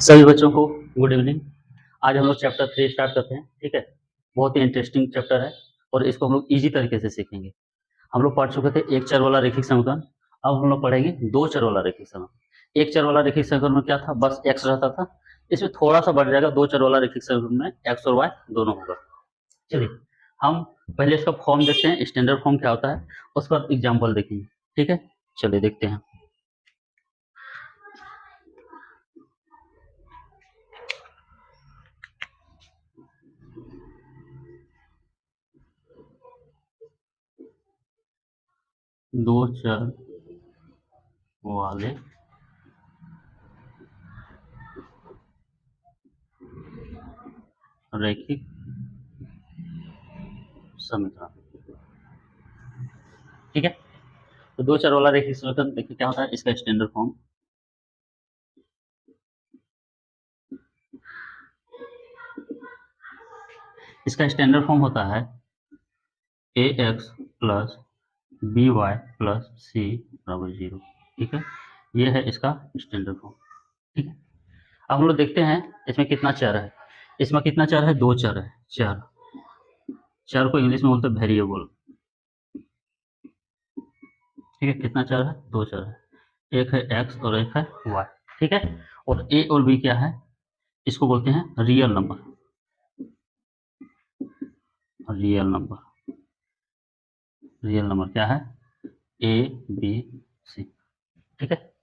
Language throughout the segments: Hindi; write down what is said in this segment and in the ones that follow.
सभी बच्चों को गुड इवनिंग। आज हम लोग चैप्टर 3 स्टार्ट करते हैं। ठीक है, बहुत ही इंटरेस्टिंग चैप्टर है और इसको हम लोग इजी तरीके से सीखेंगे। हम लोग पढ़ चुके थे एक चर वाला रैखिक समीकरण। अब हम लोग पढ़ेंगे दो चर वाला रैखिक समीकरण। एक चर वाला रैखिक समीकरण में क्या था, बस एक्स रहता था। इसमें थोड़ा सा बढ़ जाएगा, दो चर वाला रैखिक समीकरण में एक्स और वाई दोनों होगा। चलिए हम पहले इसका फॉर्म देखते हैं, स्टैंडर्ड फॉर्म क्या होता है, उस पर एग्जाम्पल देखेंगे। ठीक है, चलिए देखते हैं। दो चर वाले रैखिक समीकरण। ठीक है, तो दो चर वाला रैखिक समीकरण देखिए क्या होता है, इसका स्टैंडर्ड फॉर्म। इसका स्टैंडर्ड फॉर्म होता है a x plus b y plus c बराबर जीरो। ठीक है, ये है इसका स्टैंडर्ड फॉर्म। ठीक है, अब हम लोग देखते हैं इसमें कितना चर है। इसमें कितना चर है, दो चर है। चर चर को इंग्लिश में बोलते हैं वेरिएबल। ठीक है, कितना चर है, दो चर है, एक है एक्स और एक है वाई। ठीक है, और ए और बी क्या है, इसको बोलते हैं real number. Real number, real number क्या है, ए बी सी। ठीक है,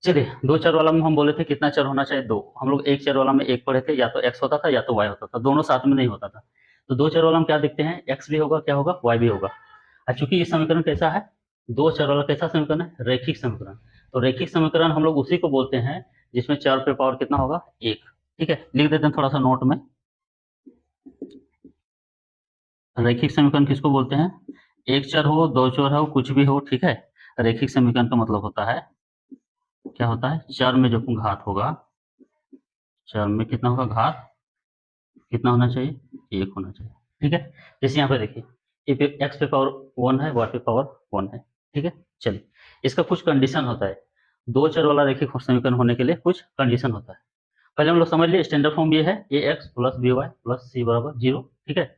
चलिए दो चर वाला में हम बोले थे कितना चर होना चाहिए, दो। हम लोग एक चर वाला में एक पढ़े थे, या तो एक्स होता था या तो वाई होता था, दोनों साथ में नहीं होता था। तो दो चर वाला में क्या देखते हैं, एक्स भी होगा, क्या होगा, वाई भी होगा। और चूंकि ये समीकरण कैसा है, दो चर वाला कैसा समीकरण है, रैखिक समीकरण। तो रैखिक समीकरण हम लोग उसी को बोलते हैं जिसमें चर पे पावर कितना होगा, एक। ठीक है, लिख देते हैं थोड़ा सा नोट में। रैखिक समीकरण किसको बोलते हैं, एक चर हो, दो चर हो, कुछ भी हो। ठीक है, रैखिक समीकरण का मतलब होता है, क्या होता है, चर में जो घात होगा, चर में कितना होगा घात, कितना होना चाहिए, एक होना चाहिए। ठीक है, जैसे यहाँ पे देखिए एक्स पे पावर वन है, वाई पे पावर वन है। ठीक है, चलिए इसका कुछ कंडीशन होता है। दो चर वाला रैखिक समीकरण होने के लिए कुछ कंडीशन होता है। पहले हम लोग समझ लिए, स्टैंडर्ड फॉर्म ये है a x plus b y plus c बराबर जीरो। ठीक है,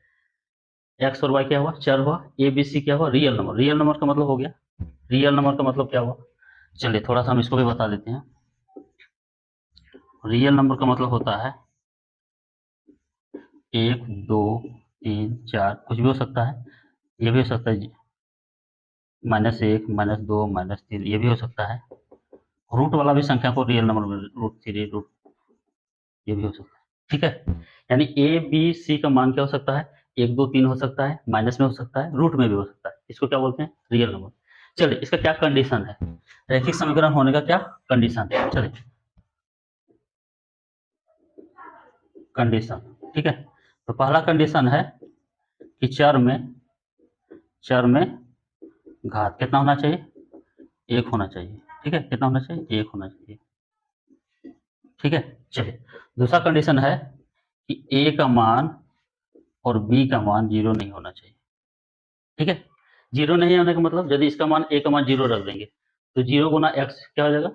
एक्स और वाई क्या हुआ, चर हुआ, ए बी सी क्या हुआ, रियल नंबर। रियल नंबर का मतलब हो गया, रियल नंबर का मतलब क्या हुआ, चलिए थोड़ा सा हम इसको भी बता देते हैं। रियल नंबर का मतलब होता है एक, दो, तीन, चार, कुछ भी हो सकता है। ये भी हो सकता है माइनस एक, माइनस दो, माइनस तीन, ये भी हो सकता है। रूट वाला भी संख्या को रियल नंबर में, रूट थ्री, रूट, ये भी हो सकता है। ठीक है, यानी ए बी सी का मान क्या हो सकता है, एक, दो, तीन हो सकता है, माइनस में हो सकता है, रूट में भी हो सकता है। इसको क्या बोलते हैं, रियल नंबर। चलिए इसका क्या कंडीशन है, रैखिक समीकरण होने का क्या कंडीशन है, चलिए कंडीशन। ठीक है, तो पहला कंडीशन है कि चर में घात कितना होना चाहिए, एक होना चाहिए। ठीक है, कितना होना चाहिए, एक होना चाहिए। ठीक है, चलिए दूसरा कंडीशन है कि ए का मान और बी का मान जीरो नहीं होना चाहिए। ठीक है, जीरो नहीं होने का मतलब, यदि इसका मान ए का मान जीरो रख देंगे तो जीरो गुना एक्स क्या हो जाएगा,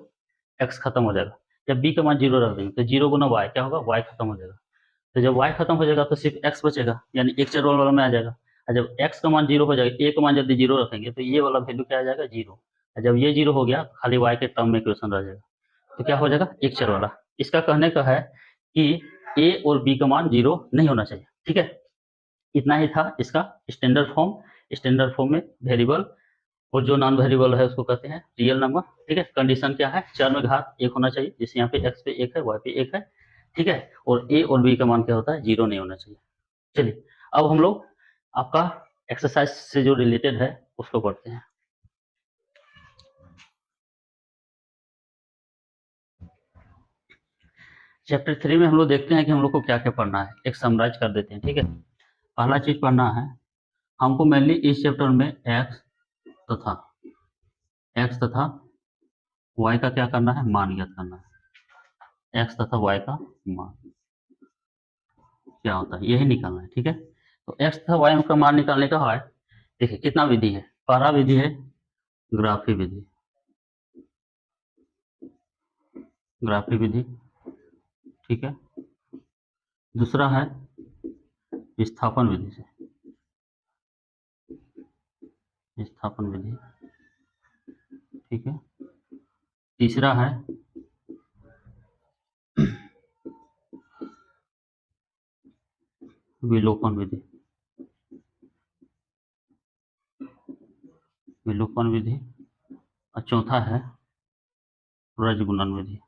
एक्स खत्म हो जाएगा। जब बी का मान जीरो रख देंगे तो जीरो गुना वाई क्या होगा, वाई खत्म हो जाएगा। तो जब वाई खत्म हो जाएगा तो सिर्फ एक्स बचेगा, यानी एक चर वाला में आ जाएगा। और जब एक्स का मान जीरो हो जाएगा, ए का मान यदि जीरो रखेंगे तो ये वाला वैल्यू क्या आ जाएगा, जीरो। और जब ये जीरो हो गया, खाली वाई के टर्म में इक्वेशन रह जाएगा, तो क्या हो जाएगा, एक चर वाला। इसका कहने का है कि ए और बी का मान जीरो नहीं होना चाहिए। ठीक है, इतना ही था इसका स्टैंडर्ड फॉर्म। स्टैंडर्ड फॉर्म में वेरिएबल और जो नॉन वेरिएबल है उसको कहते हैं रियल नंबर। ठीक है, कंडीशन क्या है, चर में घात एक होना चाहिए, जैसे यहाँ पे एक्स पे एक है, वाई पे एक है। ठीक है, और ए और बी का मान क्या होता है, जीरो नहीं होना चाहिए। चलिए अब हम लोग आपका एक्सरसाइज से जो रिलेटेड है उसको पढ़ते हैं। चैप्टर 3 में हम लोग देखते हैं कि हम लोग को क्या क्या पढ़ना है, एक समराइज कर देते हैं। ठीक है, पहला चीज पढ़ना है हमको मेनली इस चैप्टर में तथा एक्स तथा वाई का क्या करना है, मान ज्ञात करना है। एक्स तथा वाई का मान क्या होता है, यही निकालना है। ठीक है, तो एक्स तथा वाई का मान निकालने का है, देखिए कितना विधि है। पहला विधि है ग्राफी विधि, ग्राफी विधि। ठीक है। दूसरा है विस्थापन विधि से, विस्थापन विधि, ठीक है। तीसरा है विलोपन विधि, विलोपन विधि। और चौथा है रजगुणन विधि,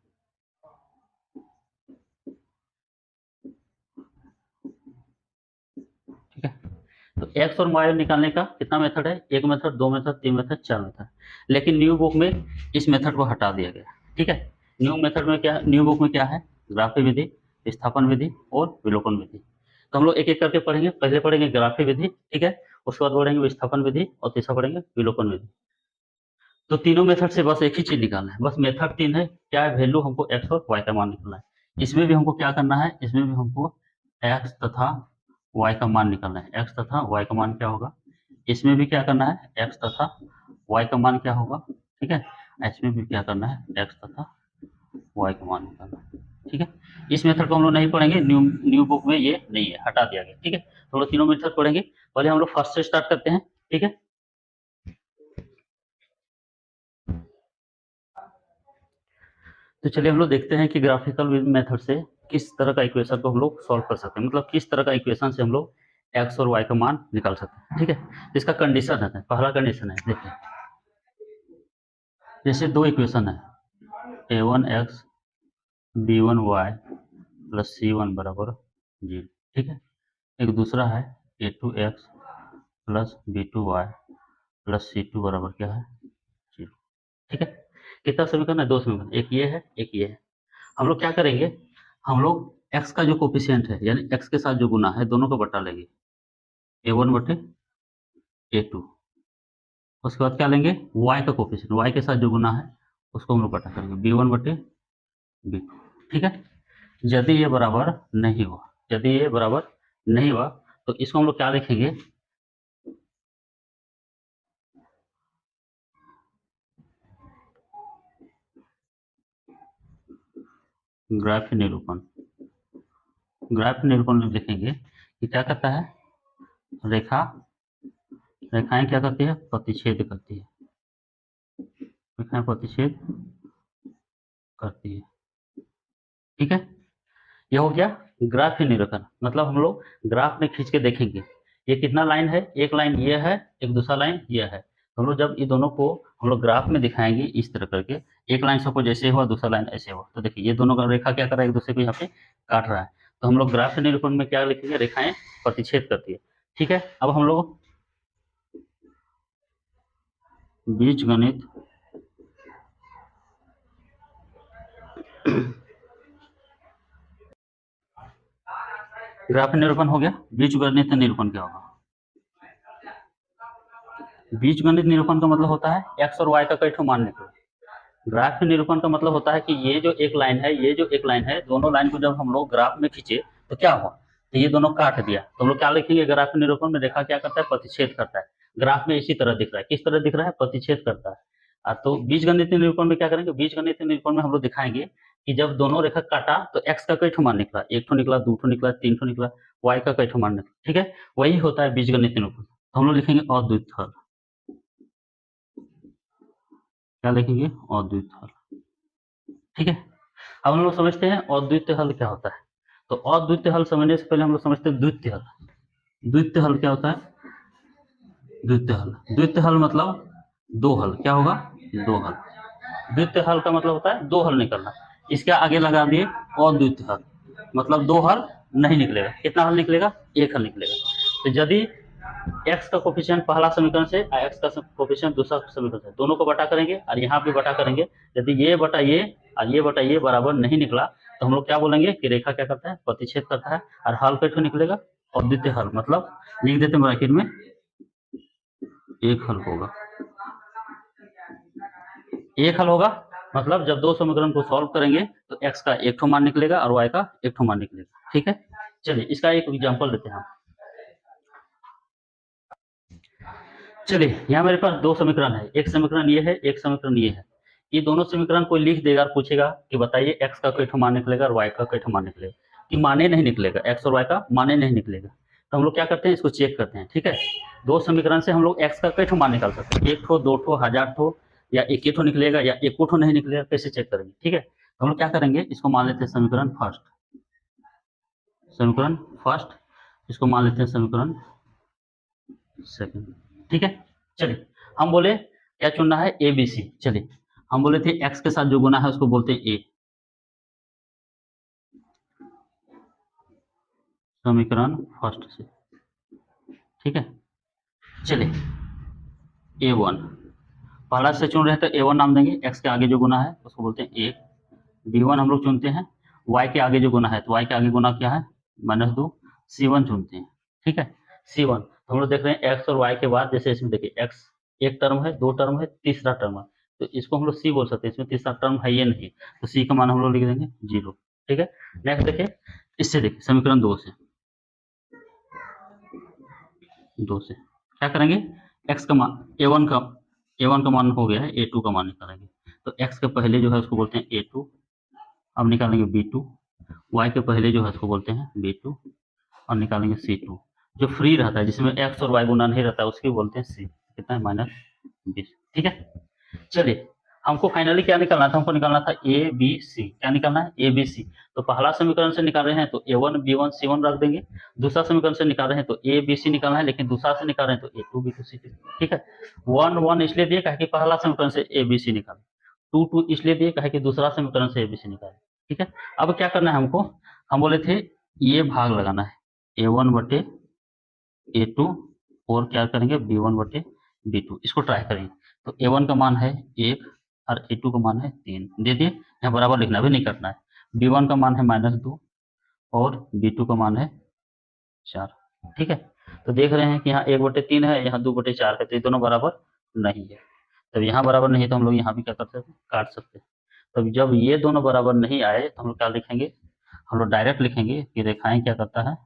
ठीक है। तो एक्स और वाई निकालने का कितना मेथड है? एक मेथड, दो मेथड, तीन मेथड, चार मेथड। लेकिन न्यू बुक में इस मेथड को हटा दिया गया, ठीक है। न्यू मेथड में क्या, न्यू बुक में क्या है? ग्राफी विधि, विस्थापन विधि और विलोपन विधि। तो हम लोग एक एक करके पढ़ेंगे। पहले पढ़ेंगे ग्राफी विधि, ठीक है। उसके बाद पढ़ेंगे विस्थापन विधि और तीसरा पढ़ेंगे विलोपन विधि। तो तीनों मेथड से बस एक ही चीज निकालना है, बस मेथड तीन है। क्या है? वैल्यू हमको एक्स और वाई का मान निकालना है। इसमें भी हमको क्या करना है? इसमें भी हमको एक्स तथा वाई का मान निकालना है। एक्स तथा वाई का मान क्या होगा? इसमें भी क्या करना है? एक्स तथा वाई का मान क्या होगा, ठीक है। इसमें भी क्या करना है? एक्स तथा वाई का मान निकालना है, ठीक है। इस मेथड को हम लोग नहीं पढ़ेंगे, न्यू न्यू बुक में ये नहीं है, हटा दिया गया, ठीक है। तो हम लोग तीनों मेथड पढ़ेंगे। पहले हम लोग फर्स्ट से स्टार्ट करते हैं, ठीक है। तो चलिए हम लोग देखते हैं कि ग्राफिकल मेथड से किस तरह का इक्वेशन को हम लोग सॉल्व कर सकते हैं, मतलब किस तरह का इक्वेशन से हम लोग एक्स और वाई का मान निकाल सकते हैं, ठीक है। इसका कंडीशन है, पहला कंडीशन है, देखिए जैसे दो इक्वेशन है, a1x b1y प्लस c1 बराबर 0, ठीक है। एक दूसरा है a2x plus b2y plus c2 बराबर क्या है? 0, ठीक है। कितना समीकरण है? दो समीकरण, एक ये है, एक ये है। हम लोग क्या करेंगे? हम लोग x का जो कोफिशिएंट है, यानी x के साथ जो गुना है, दोनों को बटा लेंगे, a1 बटे a2। उसके बाद क्या लेंगे? y का कोफिशिएंट, y के साथ जो गुना है उसको हम लोग बटा करेंगे, b1 बटे b2, ठीक है। यदि ये बराबर नहीं हुआ, यदि ये बराबर नहीं हुआ तो इसको हम लोग क्या लिखेंगे? ग्राफ निरूपण। ग्राफ निरूपण में लिखेंगे कि क्या करता है? रेखा, रेखाएं क्या करती है? प्रतिच्छेद करती है, रेखाएं प्रतिच्छेद करती है, ठीक है। ये हो गया ग्राफ निरूपण। मतलब हम लोग ग्राफ में खींच के देखेंगे ये कितना लाइन है, एक लाइन ये है, एक दूसरा लाइन ये है। तो हम लोग जब ये दोनों को हम लोग ग्राफ में दिखाएंगे इस तरह करके, एक लाइन सपोज ऐसे हुआ, दूसरा लाइन ऐसे हुआ, तो देखिए ये दोनों का रेखा क्या कर रहा है? एक दूसरे को यहाँ पे काट रहा है। तो हम लोग ग्राफ निरूपण में क्या लिखेंगे? रेखाएं प्रतिच्छेद करती है, ठीक है। अब हम लोग बीज गणित ग्राफ निरूपण हो गया। बीज गणित निरूपण क्या होगा? बीज गणित निरूपण का मतलब होता है एक्स और वाई का कई ठो मान निकलो। ग्राफ निरूपण का मतलब होता है कि ये जो एक लाइन है, ये जो एक लाइन है, दोनों लाइन को जब हम लोग ग्राफ में खींचे तो क्या हुआ? तो ये दोनों काट दिया। तो हम लोग क्या लिखेंगे? ग्राफ निरूपण में रेखा क्या करता है? प्रतिच्छेद करता है। ग्राफ में इसी तरह दिख रहा है, किस तरह दिख रहा है? प्रतिच्छेद करता है। तो बीजगणित निरूपण में क्या करेंगे? बीजगणित निरूपण में हम लोग दिखाएंगे कि जब दोनों रेखा काटा तो एक्स का कई ठो मान निकला, एक ठो निकला, दो ठो निकला, तीन ठो निकला, वाई का कई ठो मान निकला, ठीक है। वही होता है बीजगणित निरूपण। तो हम लोग लिखेंगे अद्वितीय हल। क्या लिखेंगे? अद्वितीय हल, ठीक है। अब हम लोग समझते हैं अद्वितीय हल क्या होता है। तो अद्वितीय हल समझने से पहले हम लोग समझते हैं द्वितीय हल। द्वितीय हल क्या होता है? द्वितीय हल, द्वितीय हल मतलब दो हल। क्या होगा? दो हल। द्वितीय हल का मतलब होता है दो हल निकलना। इसके आगे लगा दिए अद्वितीय हल, मतलब दो हल नहीं निकलेगा। कितना हल निकलेगा? एक हल निकलेगा। तो यदि एक्स का कोफिशिएंट पहला समीकरण से और एक्स का कोफिशिएंट दूसरा समीकरण से, दोनों को बटा करेंगे और यहाँ भी बटा करेंगे। यदि ये बटा ये और ये बटा ये बराबर नहीं निकला तो हम लोग क्या बोलेंगे कि रेखा क्या करता है? प्रतिच्छेद करता है। और हल कैसे निकलेगा? अद्वितीय हल, मतलब लिख देते हैं ब्रैकेट में, एक हल होगा। एक हल होगा मतलब जब दो समीकरण को सॉल्व करेंगे तो एक्स का एक ठो मान निकलेगा और वाई का एक ठो मान निकलेगा, ठीक है। चलिए इसका एक एग्जांपल देते हैं हम। चलिए यहाँ मेरे पास दो समीकरण है, एक समीकरण ये है, एक समीकरण ये है। ये दोनों समीकरण कोई लिख देगा और पूछेगा कि बताइए x का कई ठो मान निकलेगा और y का कई ठो मान निकलेगा, कि माने नहीं निकलेगा, x और y का माने नहीं निकलेगा, तो हम लोग क्या करते हैं, इसको चेक करते हैं। ठीक है, दो समीकरण से हम लोग x का कई ठो मान निकाल सकते हैं, एक ठो, दो ठो, हजार ठो, या एक ही ठो निकलेगा या एक ठो नहीं निकलेगा, कैसे चेक करेंगे। ठीक है, तो हम लोग क्या करेंगे, इसको मान लेते हैं समीकरण फर्स्ट, समीकरण फर्स्ट, इसको मान लेते हैं समीकरण सेकंड। ठीक है, चलिए हम बोले क्या चुनना है, ए बी सी। चलिए हम बोले थे एक्स के साथ जो गुना है उसको बोलते हैं ए, समीकरण फर्स्ट से। ठीक है, चलिए ए वन पहला से चुन रहे हैं तो ए वन नाम देंगे, एक्स के आगे जो गुना है उसको बोलते हैं ए। बी वन हम लोग चुनते हैं, वाई के आगे जो गुना है, तो वाई के आगे गुना क्या है, -2, सी वन चुनते हैं। ठीक है, सी वन तो हम लोग देख रहे हैं एक्स और वाई के बाद, जैसे इसमें देखिए एक्स एक टर्म है, दो टर्म है, तीसरा टर्म है, तो इसको हम लोग सी बोल सकते हैं, इसमें तीसरा टर्म है ये नहीं, तो सी का मान हम लोग लिख देंगे 0। ठीक है, नेक्स्ट देखिए, इससे देखिए समीकरण दो से क्या करेंगे, एक्स का मान ए वन का मान हो गया है, ए टू का मान निकालेंगे, तो एक्स के पहले जो है उसको बोलते हैं ए टू, अब निकालेंगे बी टू, वाई के पहले जो है उसको बोलते हैं बी टू, और निकालेंगे सी टू, जो फ्री रहता है जिसमें एक्स और वाई गुना नहीं रहता है उसकी बोलते हैं सी, कितना है, -20। ठीक है, चलिए हमको फाइनली क्या निकालना था, हमको निकालना था ए बी सी, क्या निकालना है, ए बी सी। तो पहला समीकरण से निकाल रहे हैं तो ए वन बी वन सी वन रख देंगे, दूसरा समीकरण से निकाल रहे हैं तो ए बी सी निकालना है, लेकिन दूसरा से निकाल रहे हैं तो A two B two C two. ठीक है, 1 1 इसलिए दिए कहे कि पहला समीकरण से ए बी सी निकाले, 2 2 इसलिए दिए कहे कि दूसरा समीकरण से ए बी सी निकाले। ठीक है, अब क्या करना है हमको, हम बोले थे ये भाग लगाना है, ए वन बटे ए टू, और क्या करेंगे, बी वन बटे बी टू, इसको ट्राई करेंगे। तो ए वन का मान है 1 और ए टू का मान है 3, दे दिए, यहाँ बराबर लिखना भी नहीं करना है। बी वन का मान है -2 और बी टू का मान है 4। ठीक है, तो देख रहे हैं कि यहाँ 1/3 है, यहाँ 2/4 है, तो ये दोनों बराबर नहीं है। तब यहाँ बराबर नहीं है तो हम लोग यहाँ भी क्या कर सकते हैं, काट सकते हैं। तब जब ये दोनों बराबर नहीं आए तो हम लोग क्या लिखेंगे, हम लोग डायरेक्ट लिखेंगे कि रेखाएं क्या करता है,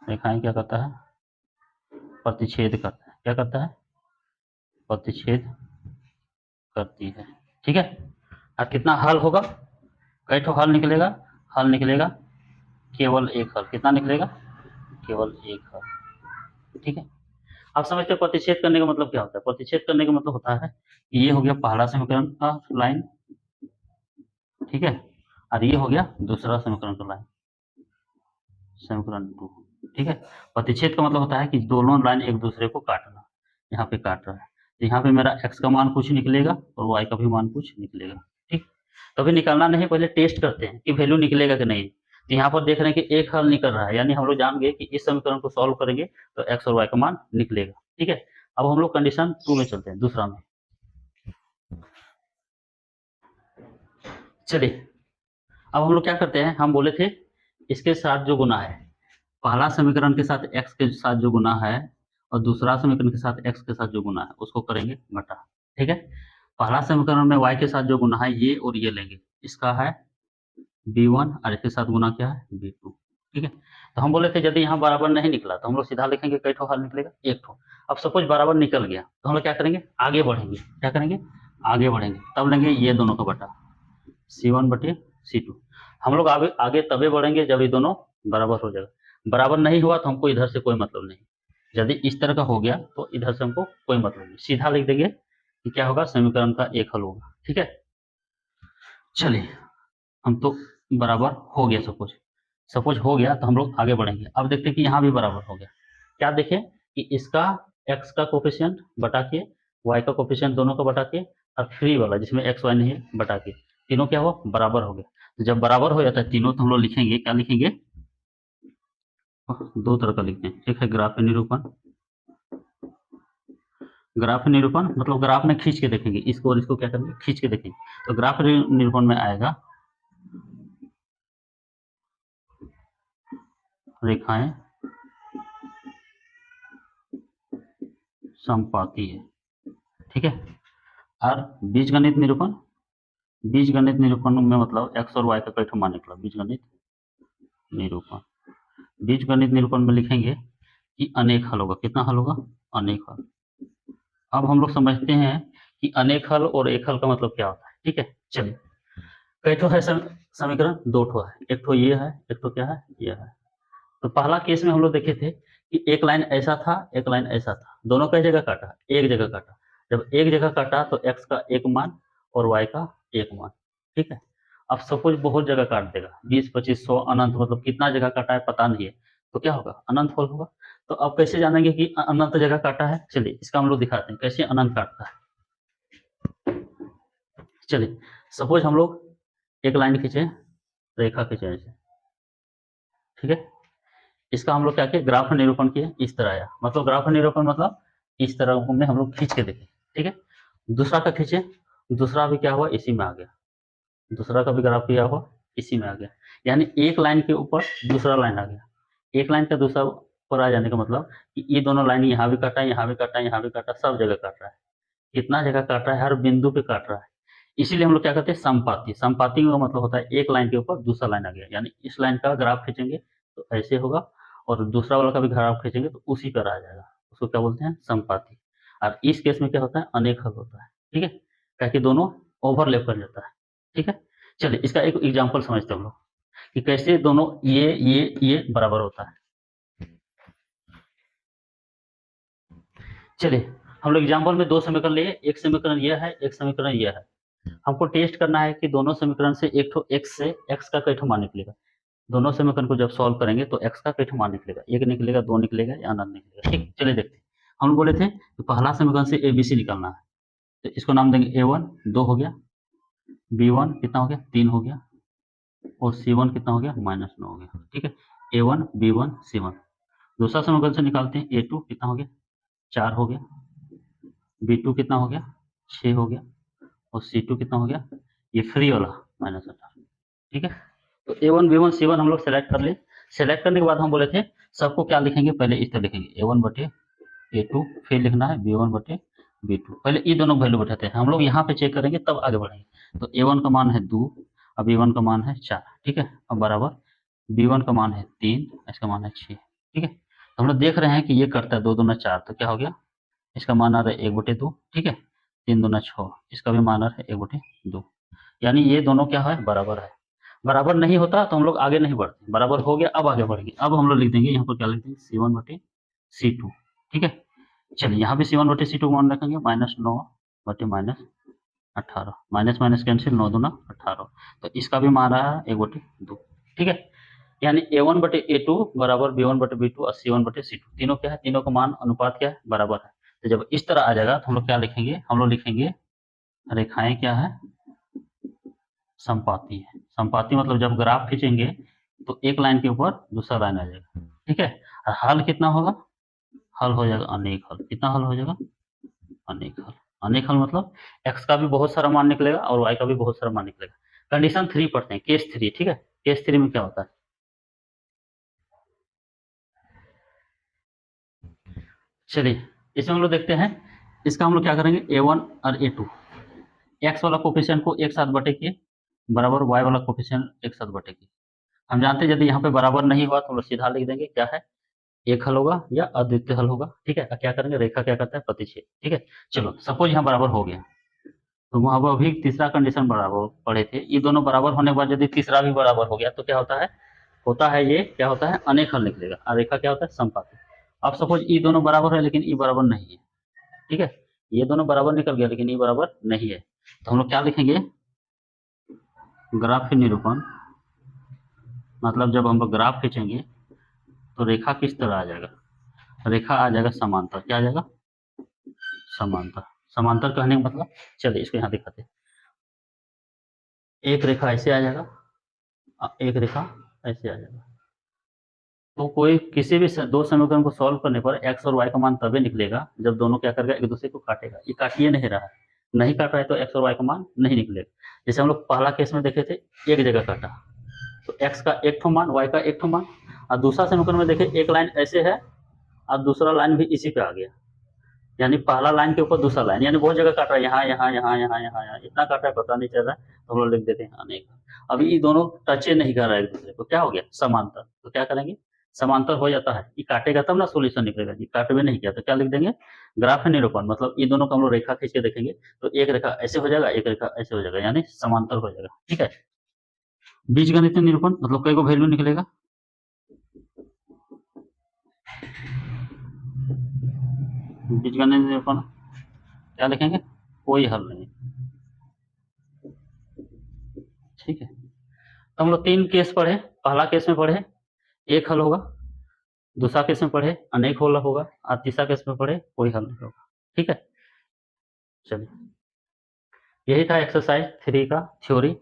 रेखाएं क्या करता है, प्रतिच्छेद करता है। क्या करता है, प्रतिच्छेद करती है। ठीक है, और कितना हल होगा, कई ठो हल निकलेगा, हल निकलेगा केवल एक हल, कितना निकलेगा, केवल एक हल। ठीक है, आप समझते हो प्रतिच्छेद करने का मतलब क्या होता है, प्रतिच्छेद करने का मतलब होता है कि ये हो गया पहला समीकरण का लाइन, ठीक है, और ये हो गया दूसरा समीकरण का लाइन, समीकरण 2। ठीक है, प्रतिच्छेद का मतलब होता है कि दोनों लाइन एक दूसरे को काटना, यहाँ पे काट रहा है, तो यहाँ पे मेरा x का मान कुछ निकलेगा और y का भी मान कुछ निकलेगा। ठीक, कभी निकालना नहीं, पहले टेस्ट करते हैं कि वैल्यू निकलेगा कि नहीं। तो यहाँ पर देख रहे हैं कि एक हल निकल रहा है, यानी हम लोग जान गए कि इस समीकरण को सॉल्व करेंगे तो x और y का मान निकलेगा। ठीक है, अब हम लोग कंडीशन 2 में चलते हैं, दूसरा में। चलिए अब हम लोग क्या करते हैं, हम बोले थे इसके साथ जो गुना है, पहला समीकरण के साथ x के साथ जो गुना है और दूसरा समीकरण के साथ x के साथ जो गुना है उसको करेंगे घटा। ठीक है, पहला समीकरण में y के साथ जो गुना है ये और ये लेंगे, इसका है b1 और इसके साथ गुना क्या है, b2। ठीक है, तो हम बोले थे यदि यहाँ बराबर नहीं निकला तो हम लोग सीधा लिखेंगे कई ठो हल निकलेगा, एक ठो। अब सपोज बराबर निकल गया तो हम लोग क्या करेंगे, आगे बढ़ेंगे, क्या करेंगे, आगे बढ़ेंगे, तब लेंगे ये दोनों का बटा, C1 बटे C2। हम लोग आगे आगे तभी बढ़ेंगे जब ये दोनों बराबर हो जाएगा, बराबर नहीं हुआ तो हमको इधर से कोई मतलब नहीं, यदि इस तरह का हो गया तो इधर से हमको कोई मतलब नहीं, सीधा लिख देंगे कि क्या होगा, समीकरण का एक हल होगा। ठीक है, चलिए हम तो बराबर हो गया, सपोज सपोज हो गया तो हम लोग आगे बढ़ेंगे। अब देखते हैं कि यहाँ भी बराबर हो गया, क्या देखें कि इसका x का कोफिशिएंट बटा के y का कोफिशिएंट दोनों का बटा के और फ्री वाला जिसमें x y नहीं है बटा के, तीनों क्या हुआ, बराबर हो गया। तो जब बराबर हो जाता है तीनों तो हम लोग लिखेंगे, क्या लिखेंगे, दो तरह का लिखते हैं, एक है ग्राफ निरूपण, ग्राफ निरूपण मतलब ग्राफ में खींच के देखेंगे, इसको और इसको क्या करेंगे, खींच के देखेंगे। तो ग्राफ निरूपण में आएगा रेखाएं समपाती है। ठीक है, और बीजगणित निरूपण, बीजगणित निरूपण में मतलब x और y का कई मान निकला, बीजगणित निरूपण, बीजगणित निरूपण में लिखेंगे कि अनेक हल होगा, कितना हल होगा, अनेक हल। अब हम लोग समझते हैं कि अनेक हल और एक हल का मतलब क्या होता है। ठीक है, चलिए कई ठो है समीकरण, दो ठो है, एक ठो ये है, एक ठो क्या है, ये है। तो पहला केस में हम लोग देखे थे कि एक लाइन ऐसा था, एक लाइन ऐसा था, दोनों कई जगह काटा, एक जगह काटा। जब एक जगह काटा तो एक्स का एक मान और वाई का एक मान। ठीक है, अब सपोज बहुत जगह काट देगा, 20, 25, 100 अनंत, मतलब कितना जगह काटा है पता नहीं है, तो क्या होगा, अनंत फल होगा। तो अब कैसे जानेंगे कि अनंत जगह काटा है, चलिए इसका हम लोग दिखाते हैं कैसे अनंत काटता है। चलिए सपोज हम लोग एक लाइन खींचे, रेखा खींचे ऐसे, ठीक है, इसका हम लोग क्या किए, ग्राफ निरूपण किए, इस तरह आया, मतलब ग्राफ निरूपण मतलब इस तरह में हम लोग खींच के देखें। ठीक है, दूसरा का खींचे, दूसरा भी क्या हुआ, इसी में आ गया, दूसरा का भी ग्राफ किया हुआ इसी में आ गया, यानी एक लाइन के ऊपर दूसरा लाइन आ गया। एक लाइन का दूसरा पर आ जाने का मतलब कि ये दोनों लाइन यहाँ भी काटा, यहाँ भी काटा, यहाँ भी काटा, सब जगह काट रहा है। कितना जगह काट रहा है, हर बिंदु पे काट रहा है। इसीलिए हम लोग क्या करते हैं, समपाती। समपाती का मतलब होता है एक लाइन के ऊपर दूसरा लाइन आ गया, यानी इस लाइन का ग्राफ खींचेंगे तो ऐसे होगा, और दूसरा वाला का भी ग्राफ खींचेंगे तो उसी पर आ जाएगा, उसको क्या बोलते हैं, समपाती। और इस केस में क्या होता है, अनेक हल होता है। ठीक है, ताकि दोनों ओवरलैप कर जाता है। ठीक है, चलिए इसका एक एग्जाम्पल समझते हैं हम लोग कि कैसे दोनों ये बराबर होता है। चलिए हम लोग एग्जाम्पल में दो समीकरण लिए, एक समीकरण यह है, एक समीकरण यह है। हमको टेस्ट करना है कि दोनों समीकरण से एक ठो एक्स से एक्स का कई ठो मान निकलेगा। दोनों समीकरण को जब सॉल्व करेंगे तो एक्स का कई ठो मान निकलेगा, एक निकलेगा, दो निकलेगा या अनंत निकलेगा। ठीक, चलिए देखते हैं। हम बोले थे कि पहला समीकरण से ए बी सी निकालना है, तो इसको नाम देंगे A1, 2 हो गया, B1 कितना हो गया, 3 हो गया, और C1 कितना हो गया, -9 हो गया। ठीक है, A1 B1 C1। दूसरा समीकरण से निकालते हैं, A2 कितना हो गया, 4 हो गया, B2 कितना हो गया, 6 हो गया, और C2 कितना हो गया, ये फ्री वाला -18। ठीक है, तो A1 B1 C1 हम लोग सेलेक्ट कर लिए। सेलेक्ट करने के बाद हम बोले थे सबको क्या लिखेंगे, पहले इस तरह लिखेंगे, A1 बटे A2, फिर लिखना है B1 बटे B2। पहले ये दोनों वैल्यू बैठाते हैं, हम लोग यहाँ पे चेक करेंगे तब आगे बढ़ेंगे। तो A1 का मान है 2, और B1 का मान है 4। ठीक है, अब बराबर B1 का मान है 3, इसका मान है 6। ठीक है, तो हम लोग देख रहे हैं कि ये करता है 2 दूना 4, तो क्या हो गया, इसका मान आ रहा है 1/2। ठीक है, 3 दूना 6, इसका भी मान आ रहा है 1/2, यानी ये दोनों क्या है, बराबर है। बराबर नहीं होता तो हम लोग आगे नहीं बढ़ते, बराबर हो गया अब आगे बढ़ेंगे। अब हम लोग लिख देंगे यहाँ पर, क्या लिख देंगे, C1/C2। ठीक है, चलिए यहाँ भी C1/C2 मान रखेंगे, -9/-18, माइनस माइनस कैंसिल, 9 दूना 18, तो इसका भी मान रहा है 1/2। ठीक है, यानी A1/A2 बराबर B1/B2 और C1/C2, तीनों क्या है, तीनों का मान अनुपात क्या है, बराबर है। तो जब इस तरह आ जाएगा तो हम लोग क्या लिखेंगे, हम लोग लिखेंगे रेखाएं क्या है, संपाती है। संपाती मतलब जब ग्राफ खींचेंगे तो एक लाइन के ऊपर दूसरा लाइन आ जाएगा। ठीक है, और हल कितना होगा, हल हो जाएगा अनेक हल। कितना हल हो जाएगा, अनेक हल। अनेक हल मतलब एक्स का भी बहुत सारा मान निकलेगा और वाई का भी बहुत सारा मान निकलेगा। कंडीशन 3 पढ़ते हैं, केस 3। ठीक है, केस 3 में क्या होता है, चलिए इसमें हम लोग देखते हैं। इसका हम लोग क्या करेंगे, A1 और A2, एक्स वाला कोफिशिएंट को एक साथ बटे के बराबर वाई वाला कोफिशिएंट एक साथ बटे के। हम जानते हैं यदि यहाँ पे बराबर नहीं हुआ तो हम लोग सीधा लिख देंगे क्या है, एक हल होगा या अद्वितीय हल होगा। ठीक है, क्या करेंगे, रेखा क्या करता है, प्रतिच्छेद। ठीक है, चलो सपोज यहाँ बराबर हो गया, तो वहां पर अभी तीसरा कंडीशन बराबर पढ़े थे, ये दोनों बराबर होने के बाद यदि तीसरा भी बराबर हो गया तो क्या होता है ये क्या होता है, अनेक हल निकलेगा, और रेखा क्या होता है, समपाती। अब सपोज ये दोनों बराबर है लेकिन ये बराबर नहीं है। ठीक है, ये दोनों बराबर निकल गया लेकिन ये बराबर नहीं है, तो हम लोग क्या लिखेंगे, ग्राफ निरूपण, मतलब जब हम लोग ग्राफ खींचेंगे तो रेखा किस तरह आ जाएगा, रेखा आ जाएगा समांतर। क्या आ जाएगा, समांतर। समांतर कहने का मतलब, चलिए इसको यहाँ दिखाते हैं। एक रेखा ऐसे आ जाएगा, एक रेखा ऐसे आ जाएगा। तो कोई किसी भी दो समीकरण को सॉल्व करने पर एक्स और वाई का मान तभी निकलेगा जब दोनों क्या करेगा, एक दूसरे को काटेगा। ये काटिए नहीं रहा है, नहीं काट रहा है तो एक्स और वाई का मान नहीं निकलेगा। जैसे हम लोग पहला केस में देखे थे, एक जगह काटा तो एक्स का एक ठो मान, वाई का एक ठो मान, और दूसरा समीकरण में देखे एक लाइन ऐसे है और दूसरा लाइन भी इसी पे आ गया, यानी पहला लाइन के ऊपर दूसरा लाइन, यानी बहुत जगह काट रहा है, यहाँ यहाँ यहाँ यहाँ यहाँ यहाँ, इतना काट रहा है पता नहीं चल रहा है, तो हम लोग लिख देते हैं अनेक। अभी ये दोनों टचे नहीं कर रहा है एक दूसरे को, क्या हो गया, समांतर। तो क्या करेंगे, समांतर हो जाता है, ये काटेगा तब ना सॉल्यूशन निकलेगा, ये काटवे नहीं किया तो क्या लिख देंगे, ग्राफ निरूपण, मतलब ये दोनों को हम लोग रेखा खींच के देखेंगे तो एक रेखा ऐसे हो जाएगा, एक रेखा ऐसे हो जाएगा, यानी समांतर हो जाएगा। ठीक है, बीजगणितीय निरूपण मतलब कई को वैल्यू निकलेगा, बीजगणितीय निरूपण क्या लिखेंगे, कोई हल नहीं। ठीक है, तो हम लोग 3 केस पढ़े, पहला केस में पढ़े एक हल होगा, दूसरा केस में पढ़े अनेक हल होगा, और तीसरा केस में पढ़े कोई हल नहीं होगा। ठीक है, चलिए यही था एक्सरसाइज 3 का थ्योरी।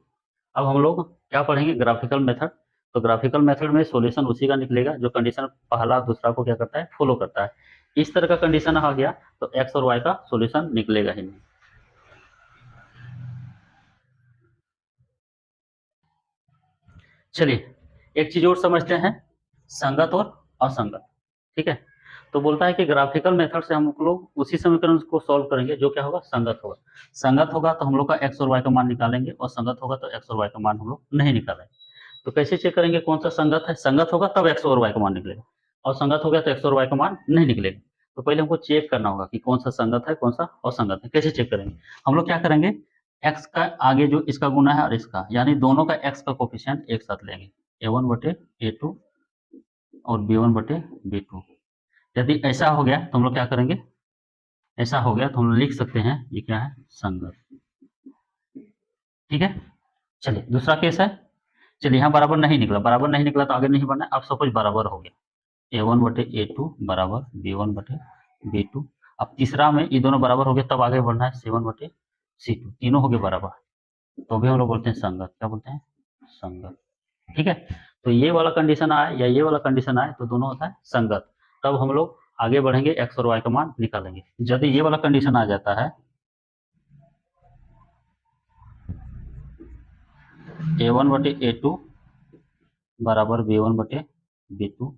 अब हम लोग क्या पढ़ेंगे, ग्राफिकल मेथड। तो ग्राफिकल मेथड में सॉल्यूशन उसी का निकलेगा जो कंडीशन पहला दूसरा को क्या करता है, फॉलो करता है। इस तरह का कंडीशन आ गया तो एक्स और वाई का सॉल्यूशन निकलेगा ही नहीं। चलिए एक चीज और समझते हैं, संगत और असंगत। ठीक है, तो बोलता है कि ग्राफिकल मेथड से हम लोग उसी समीकरण को सॉल्व करेंगे जो क्या होगा, संगत होगा। संगत होगा तो हम लोग का एक्स और वाई का मान निकालेंगे, और संगत होगा तो एक्स और वाई का मान हम लोग नहीं निकालेंगे। तो कैसे चेक करेंगे कौन सा संगत है, संगत होगा तब एक्स और वाई का मान निकलेगा, और संगत हो गया तो एक्स और वाई का मान नहीं निकलेगा। तो पहले हमको चेक करना होगा कि कौन सा संगत है कौन सा असंगत है। कैसे चेक करेंगे, हम लोग क्या करेंगे, एक्स का आगे जो इसका गुना है और इसका, यानी दोनों का एक्स का कोफिशिएंट एक साथ लेंगे, a1 बटे a2 और b1 बटे b2। यदि ऐसा हो गया तो हम लोग क्या करेंगे, ऐसा हो गया तो हम लोग लिख सकते हैं ये क्या है, संगत। ठीक है, चलिए दूसरा केस है। चलिए यहाँ बराबर नहीं निकला, बराबर नहीं निकला तो आगे नहीं बढ़ना है। अब सपोज बराबर हो गया, a1 बटे a2 बराबर b1 बटे b2। अब तीसरा में ये दोनों बराबर हो गए तब आगे बढ़ना है, c1 बटे c2, तीनों हो गए बराबर, तो भी हम लोग बोलते हैं संगत। क्या बोलते हैं, संगत। ठीक है, तो ये वाला कंडीशन आए या ये वाला कंडीशन आए तो दोनों होता है संगत। तब हम लोग आगे बढ़ेंगे, एक्स और वाई का मान निकालेंगे। यदि ये वाला कंडीशन आ जाता है, a1 बटे a2 बराबर b1 बटे b2,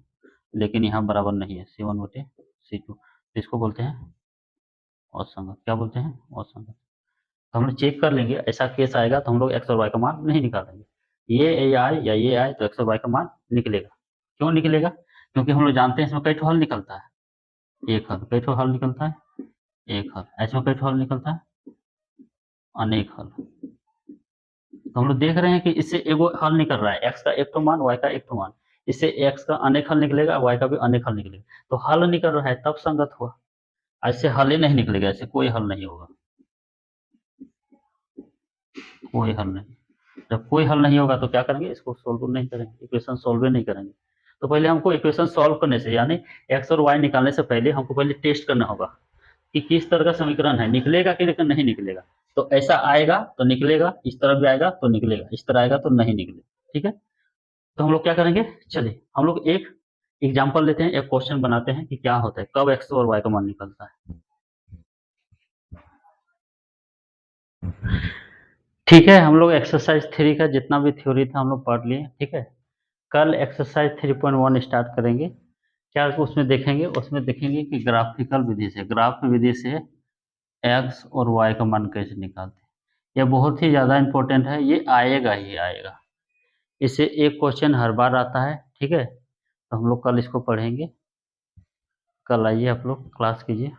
लेकिन यहाँ बराबर नहीं है, c1 बटे c2, तो इसको बोलते हैं असंगत। क्या बोलते हैं, असंगत। तो हम लोग चेक कर लेंगे, ऐसा केस आएगा तो हम लोग एक्स और वाई का मान नहीं निकालेंगे। ये आए या ये आए तो एक्स और वाई का मान निकलेगा। क्यों निकलेगा, क्योंकि हम लोग जानते हैं इसमें कई ठो हल निकलता है, एक हल, कई ठो हल निकलता है, एक हल, ऐसे में कई ठो हल निकलता है, अनेक हल। तो हम लोग देख रहे हैं कि इससे एगो हल निकल रहा है, एक्स का एक तो मान, वाई का एक तो मान, इससे एक्स का अनेक हल निकलेगा, वाई का भी अनेक हल निकलेगा। तो हल निकल रहा है तब संगत हुआ, ऐसे हल ही नहीं निकलेगा, ऐसे कोई हल नहीं होगा, कोई हल नहीं। जब कोई हल नहीं होगा तो क्या करेंगे, इसको सोल्व नहीं करेंगे, इक्वेशन सोल्व नहीं करेंगे। तो पहले हमको इक्वेशन सॉल्व करने से, यानी एक्स और वाई निकालने से पहले हमको पहले टेस्ट करना होगा कि किस तरह का समीकरण है, निकलेगा कि नहीं निकलेगा। तो ऐसा आएगा तो निकलेगा, इस तरह भी आएगा तो निकलेगा, इस तरह आएगा तो नहीं निकलेगा। ठीक है, तो हम लोग क्या करेंगे, चलिए हम लोग एक एग्जाम्पल लेते हैं, एक क्वेश्चन बनाते हैं कि क्या होता है, कब एक्स और वाई का मान निकलता है। ठीक है, हम लोग एक्सरसाइज 3 का जितना भी थ्योरी था हम लोग पढ़ लिए। ठीक है, कल एक्सरसाइज 3.1 स्टार्ट करेंगे। क्या उसमें देखेंगे, उसमें देखेंगे कि ग्राफिकल विधि से, ग्राफ विधि से एक्स और वाई का मान कैसे निकालते हैं। यह बहुत ही ज़्यादा इंपॉर्टेंट है, ये आएगा ही आएगा, इससे एक क्वेश्चन हर बार आता है। ठीक है, तो हम लोग कल इसको पढ़ेंगे। कल आइए आप लोग क्लास कीजिए।